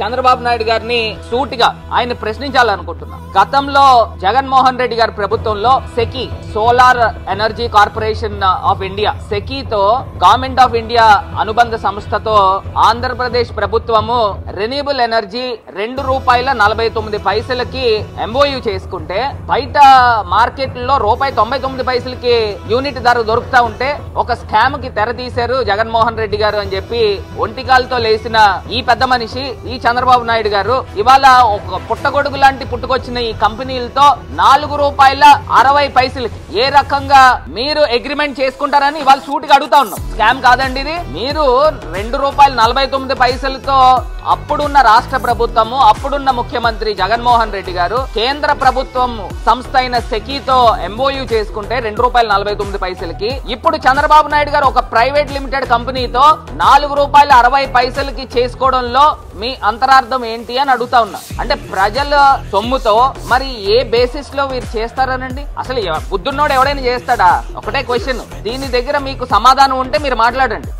చంద్రబాబు నాయుడు గారిని సూటిగా ఆయన ప్రశ్నించాలనుకుంటున్నా. గతంలో జగన్మోహన్ రెడ్డి గారి ప్రభుత్వంలో SECI solar energy corporation of India సెకీతో గవర్నమెంట్ ఆఫ్ ఇండియా అనుబంధ సంస్థతో ఆంధ్రప్రదేశ్ ప్రభుత్వము రెన్యూబుల్ ఎనర్జీ ₹2.49 ఎంఓయూ చేసుకుంటే బయట మార్కెట్లో ₹1.99 యూనిట్ ధర దొరుకుతా ఉంటే ఒక స్కామ్ కి తెర తీశారు జగన్మోహన్ రెడ్డి గారు అని చెప్పి ఒంటికాలతో లేసిన ఈ పెద్ద మనిషి ఈ చంద్రబాబు నాయుడు గారు ఇవాళ ఒక పుట్టగొడుగు లాంటి పుట్టుకొచ్చిన ఈ కంపెనీలతో ₹4.60 ఏ రకంగా మీరు అగ్రిమెంట్ చేసుకుంటారని ఇవాళ సూటిగా అడుగుతా ఉన్నాం. స్కామ్ కాదండి ఇది. మీరు ₹2.49 అప్పుడున్న రాష్ట్ర ప్రభుత్వము అప్పుడున్న ముఖ్యమంత్రి జగన్మోహన్ రెడ్డి గారు కేంద్ర ప్రభుత్వం సంస్థ అయిన సెకీతో ఎంఓయూ చేసుకుంటే ₹2.49 ఇప్పుడు చంద్రబాబు నాయుడు గారు ఒక ప్రైవేట్ లిమిటెడ్ కంపెనీతో ₹4.60 చేసుకోవడంలో మీ అంతరార్థం ఏంటి అని అడుగుతా ఉన్నా. అంటే ప్రజల సొమ్ముతో మరి ఏ బేసిస్ లో వీరు చేస్తారనండి? అసలు బుద్ధున్నోడు ఎవడైనా చేస్తాడా? ఒకటే క్వశ్చన్. దీని దగ్గర మీకు సమాధానం ఉంటే మీరు మాట్లాడండి.